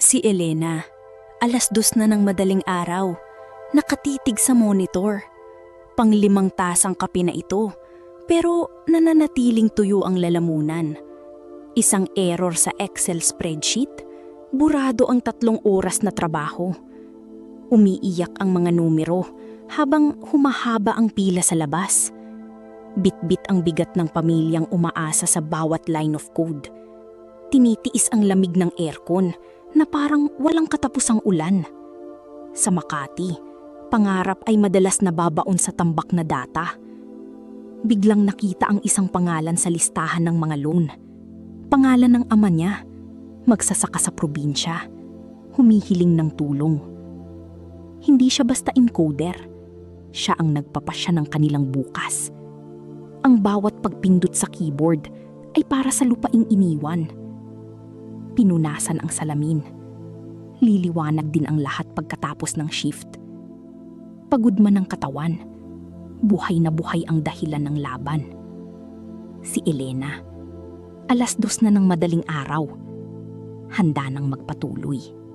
Si Elena, 2:00 na ng madaling araw, nakatitig sa monitor. Pang-5 tasang kape na ito, pero nananatiling tuyo ang lalamunan. Isang error sa Excel spreadsheet, burado ang 3 oras na trabaho. Umiiyak ang mga numero habang humahaba ang pila sa labas. Bitbit ang bigat ng pamilyang umaasa sa bawat line of code. Tinitiis ang lamig ng aircon na parang walang katapusang ulan. Sa Makati, pangarap ay madalas nababaon sa tambak na data. Biglang nakita ang isang pangalan sa listahan ng mga loan. Pangalan ng ama niya, magsasaka sa probinsya, humihiling ng tulong. Hindi siya basta encoder, siya ang nagpapasya ng kanilang bukas. Ang bawat pagpindot sa keyboard ay para sa lupaing iniwan. Pinunasan ang salamin. Liliwanag din ang lahat pagkatapos ng shift. Pagod man ang katawan, buhay na buhay ang dahilan ng laban. Si Elena, 2:00 na ng madaling araw, handa nang magpatuloy.